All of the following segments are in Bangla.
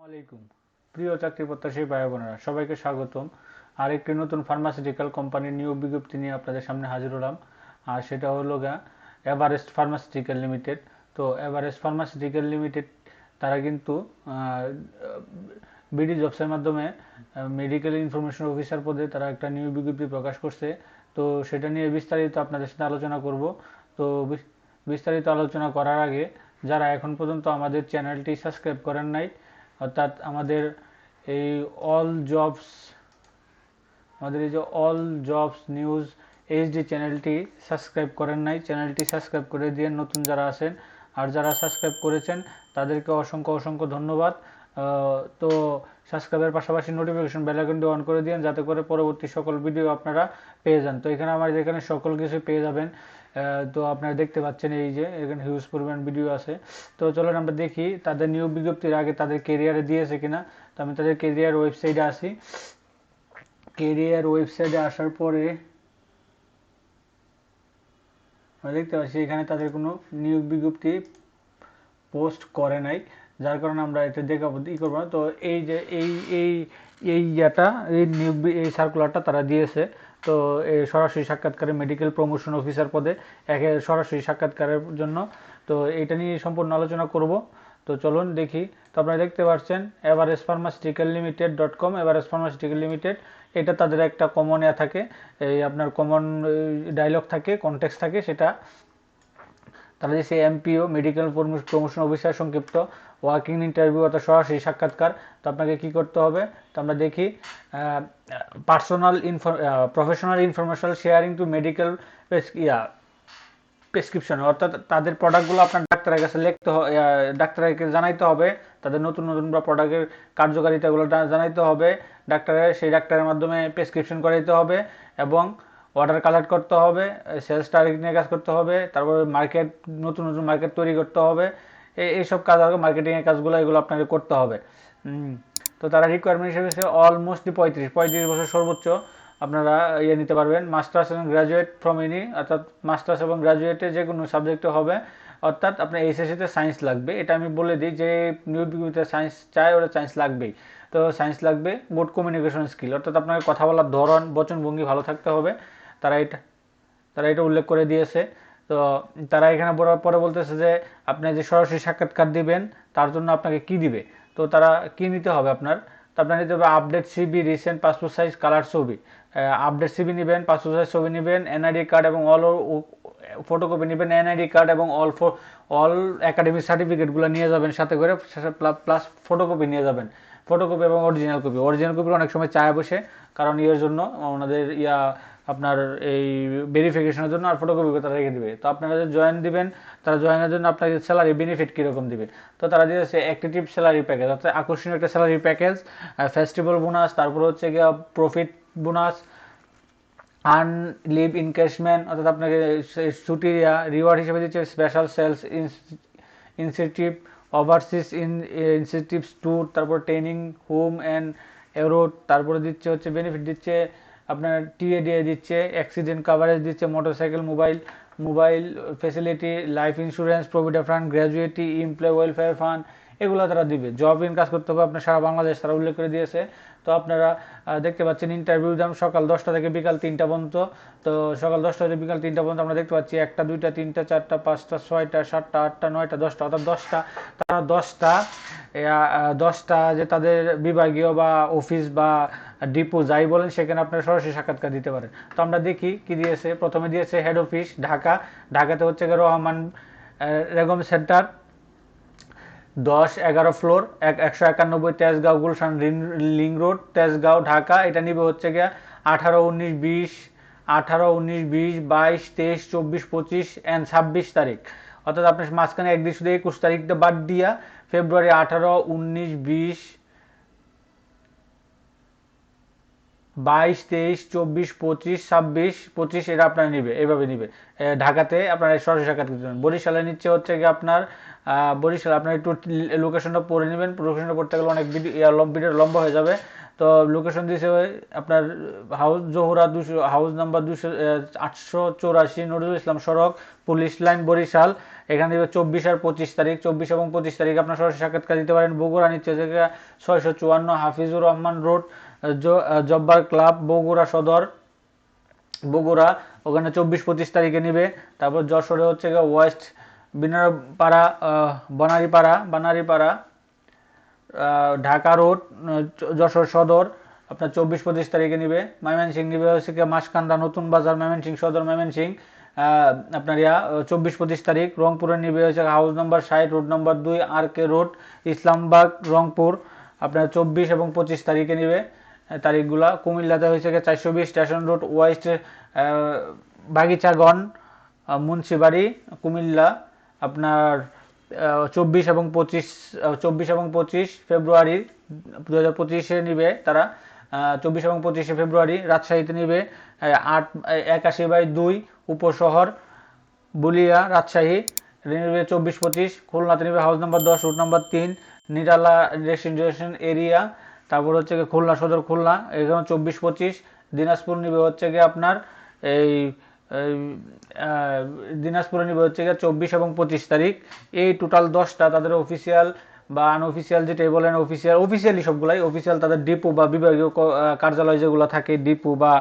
আলাইকুম প্রিয় চাকরি প্রত্যাশী ভাই বোনেরা, সবাইকে স্বাগতম। আর একটি নতুন ফার্মাসিউটিক্যাল কোম্পানির নিয়োগ বিজ্ঞপ্তি নিয়ে আপনাদের সামনে হাজির হলাম। আর সেটা হলো এভারেস্ট ফার্মাসিউটিক্যাল লিমিটেড। তো এভারেস্ট ফার্মাসিউটিক্যাল লিমিটেড তারা কিন্তু বিডি জবসের মাধ্যমে মেডিকেল ইনফরমেশন অফিসার পদে তারা একটা নিয়োগ বিজ্ঞপ্তি প্রকাশ করছে। তো সেটা নিয়ে বিস্তারিত আপনাদের সাথে আলোচনা করব। তো বিস্তারিত আলোচনা করার আগে যারা এখন পর্যন্ত আমাদের চ্যানেলটি সাবস্ক্রাইব করেন নাই, অর্থাৎ এই অল জবস আমাদের এই যে অল জবস নিউজ এইচডি চ্যানেলটি সাবস্ক্রাইব করেন নাই, চ্যানেলটি সাবস্ক্রাইব করে দিয়ে নতুন যারা আছেন, আর যারা সাবস্ক্রাইব করেছেন তাদেরকে অসংখ্য অসংখ্য ধন্যবাদ। তো সাবস্ক্রাইবের পাশাপাশি নোটিফিকেশন বেল আইকনটি অন করে দিন, যাতে করে পরবর্তী সকল ভিডিও আপনারা পেয়ে যান। তো এখানে আমার এখানে সকল কিছু পেয়ে যাবেন। তো আপনারা দেখতে পাচ্ছেন এই যে এখানে হিউজ পরিমাণ ভিডিও আছে। তো চলুন আমরা দেখি তাদের নিয়োগ বিজ্ঞপ্তির আগে তাদের কেরিয়ারে দিয়েছে কিনা। তো আমি তাদের কেরিয়ার ওয়েবসাইটে আসি। কেরিয়ার ওয়েবসাইটে আসার পরে আমরা দেখতে পাচ্ছি এখানে তাদের কোনো নিয়োগ বিজ্ঞপ্তি পোস্ট করে নাই, যার কারণে আমরা এটা দেখাবো ই করবো না। তো এই যে এই এই সার্কুলারটা তারা দিয়েছে। তো এই সরাসরি সাক্ষাৎকারে মেডিকেল প্রমোশন অফিসার পদে সরাসরি সাক্ষাৎকারের জন্য। তো এটা নিয়ে সম্পূর্ণ আলোচনা করব। তো চলুন দেখি। তো আপনারা দেখতে পাচ্ছেন Everest pharmaceutical limited .com। Everest pharmaceutical limited, এটা তাদের একটা কমন থাকে, এই আপনার কমন ডায়লগ থাকে, কনটেক্সট থাকে। সেটা তারা দিয়েছে এমপিও মেডিকেল প্রমোশন অফিসার, সংক্ষিপ্ত ওয়ার্কিং ইন্টারভিউ অর্থাৎ সরাসরি সাক্ষাৎকার। তো আপনাকে কি করতে হবে, তো আমরা দেখি professional information sharing to medical prescription, অর্থাৎ তাদের প্রোডাক্টগুলো আপনার ডাক্তারের কাছে ডাক্তারকে জানাইতে হবে। তাদের নতুন নতুন প্রোডাক্টের কার্যকারিতাগুলো জানাইতে হবে ডাক্তারের, সেই ডাক্তারের মাধ্যমে প্রেসক্রিপশন করাইতে হবে এবং অর্ডার কালেক্ট করতে হবে, সেলস টার্গেট নিয়ে কাজ করতে হবে, তারপরে নতুন নতুন মার্কেট তৈরি করতে হবে। এইসব কাজ হবে, মার্কেটিংয়ের কাজগুলো, এগুলো আপনাকে করতে হবে। তো তারা রিকোয়ারমেন্ট হিসেবে অলমোস্টলি 35 বছর সর্বোচ্চ আপনারা নিতে পারবেন। মাস্টার্স এবং গ্রাজুয়েট ফ্রম এনি, অর্থাৎ মাস্টার্স এবং গ্রাজুয়েটে যে কোনো সাবজেক্টে হবে, অর্থাৎ আপনার এইচএসসিতে সায়েন্স লাগবে। এটা আমি বলে দিই, যে নিয়োগ বিজ্ঞপ্তিতে সায়েন্স চায়, ওরা সায়েন্স লাগবেই। তো সায়েন্স লাগবে, গুড কমিউনিকেশন স্কিল, অর্থাৎ আপনাকে কথা বলার ধরন, বচনভঙ্গি ভালো থাকতে হবে। তারা এটা উল্লেখ করে দিয়েছে। তো তারা এখানে পরে বলতেছে যে আপনি যে সরাসরি সাক্ষাৎকার দিবেন তার জন্য আপনাকে কি দিবে। তো তারা কি নিতে হবে আপনার, তো আপনার নিতে হবে update CB, recent passport size colour ছবি। আপডেট সিবি নেবেন, পাসপোর্ট সাইজ ছবি নেবেন, এনআইডি কার্ড এবং ফটোকপি নেবেন, এনআইডি কার্ড এবং অল একাডেমিক সার্টিফিকেটগুলো নিয়ে যাবেন সাথে করে, প্লাস ফটোকপি নিয়ে যাবেন। ফটোকপি এবং অরিজিনাল কপি অনেক সময় চায় বসে, কারণ ইয়ের জন্য ওনাদের আপনার এই ভেরিফিকেশনের জন্য, আর ফটোকপি তারা রেখে দিবে। তো আপনারা যে জয়েন দিবেন, তারা জয়েনের জন্য আপনাকে স্যালারি বেনিফিট কীরকম দিবে। তো তারা দিয়েছে অ্যাক্টিভ স্যালারি প্যাকেজ, অর্থাৎ আকর্ষণীয় একটা স্যালারি প্যাকেজ, ফেস্টিভ্যাল বোনাস, তারপর হচ্ছে গিয়ে profit bonus, earn leave encashment, অর্থাৎ আপনাকে ছুটি রিওয়ার্ড হিসেবে দিচ্ছে special sales incentive, overseas incentives tour, তারপর ট্রেনিং হোম অ্যান্ড এরোড, তারপরে দিচ্ছে হচ্ছে বেনিফিট দিচ্ছে আপনার টিএডিএ দিচ্ছে, অ্যাক্সিডেন্ট কাভারেজ দিচ্ছে, motorcycle mobile facility, life insurance, provident fund, gratuity, employ welfare fund, এগুলো তারা দিবে। জব ইন কাজ করতে হবে আপনার সারা বাংলাদেশ, তারা উল্লেখ করে দিয়েছে। তো আপনারা দেখতে পাচ্ছেন ইন্টারভিউ দাম সকাল 10টা থেকে বিকাল 3টা পর্যন্ত। তো সকাল 10টা থেকে বিকাল 3টা পর্যন্ত আমরা দেখতে পাচ্ছি 1টা 2টা 3টা 4টা 5টা 6টা 7টা 8টা 9টা 10টা, অর্থাৎ 10টা। তারা 10টা যে তাদের বিভাগীয় বা অফিস বা ডিপো যাই বলেন, সেখানে আপনারা সরাসরি সাক্ষাৎকার দিতে পারেন। তো আমরা দেখি কি দিয়েছে। প্রথমে দিয়েছে হেড অফিস ঢাকাতে হচ্ছে Rahman Regnum centre, 10-11 floor, 191 Tejgaon Gulshan link road, Tejgaon, Dhaka. এটা নিবে হচ্ছে গিয়া 18-19-20, 18-19-20, 22-23, 24-25 এন্ড 26 তারিখ, অর্থাৎ আপনার মাঝখানে একদিন শুধু 21 তারিখটা বাদ দিয়া ফেব্রুয়ারি 18-19-20, 22-23-24-25-26-25 এটা আপনার নিবে, এইভাবে নিবে। ঢাকাতে আপনার সরাসরি সাক্ষাৎ করতে পারেন। বরিশালে নিচ্ছে হচ্ছে গিয়ে আপনার বরিশাল, আপনার একটু লোকেশনটা পড়ে নেবেন, লোকেশনটা পড়তে গেলে অনেক ভিডিও লম্বা হয়ে যাবে। তো লোকেশন দিয়েছে আপনার house Zohura, house number 884, Nazrul Islam সড়ক, পুলিশ লাইন, বরিশাল এখানে দিবে 24 আর 25 তারিখ। 24 এবং 25 তারিখ আপনার সরাসরি সাক্ষাৎকার দিতে পারেন। বগুড়া নিচ্ছে থেকে 654 হাফিজুর রহমান রোড, জব্বার ক্লাব, বগুড়া সদর, বগুড়া, ওখানে 24-25 তারিখে নিবে। তারপর যশোরে হচ্ছে গিয়ে ওয়েস্ট বিনারপাড়া, বানারীপাড়া, ঢাকা রোড, যশোর সদর, আপনার 24-25 তারিখে নিবে। ময়মনসিং নিবে হচ্ছে গিয়ে মাসকান্দা, নতুন বাজার, ময়মনসিং সদর, ময়মনসিং আপনার 24-25 তারিখ। রংপুরে নিবে হচ্ছে house number 60, road number 2, RK road, Islambagh, Rangpur, আপনার 24 এবং 25 তারিখে নিবে তারিখগুলা। কুমিল্লাতে হয়েছে 420 station road west, Bagichagaon, Munshibari, Comilla, আপনার 24 এবং 25 ফেব্রুয়ারি 2025 নিবে তারা। 24 এবং 25 ফেব্রুয়ারি রাজশাহীতে নিবে 81/2 উপশহর, বুলিয়া, রাজশাহী নিবে 24-25। খুলনাতে নিবে হাউস নাম্বার 10, রুট নাম্বার 3, নিরালা রেসিডেন্সিয়াল এরিয়া। তারপর হচ্ছে গিয়ে খুলনা সদর, খুলনা, এখানে 24-25। দিনাজপুর নিবে হচ্ছে গিয়ে আপনার এই দিনাজপুরে নিবে হচ্ছে গিয়ে 24 এবং 25 তারিখ। এই টোটাল 10টা তাদের অফিসিয়াল বা আনঅফিসিয়াল যেটাই বলেন, অফিসিয়ালি সবগুলাই অফিসিয়াল তাদের ডিপো বা বিভাগীয় কার্যালয় যেগুলো থাকে, ডিপো বা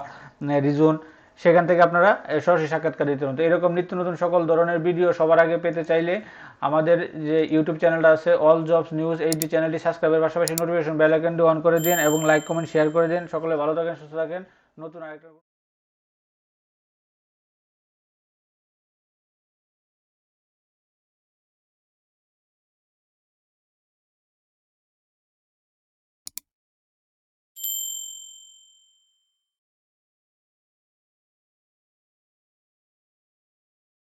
রিজন, সেখান থেকে আপনারা সরাসরি সাক্ষাৎকার দিতে পারেন। তো এরকম নিত্য নতুন সকল ধরনের ভিডিও সবার আগে পেতে চাইলে আমাদের যে ইউটিউব চ্যানেলটা আছে অল জবস নিউজ, এই চ্যানেলটি সাবস্ক্রাইবের পাশাপাশি নোটিফিকেশন বেল আইকনটি অন করে দিন এবং লাইক কমেন্ট শেয়ার করে দিন। সকলে ভালো থাকেন, সুস্থ থাকেন। নতুন আরেকটা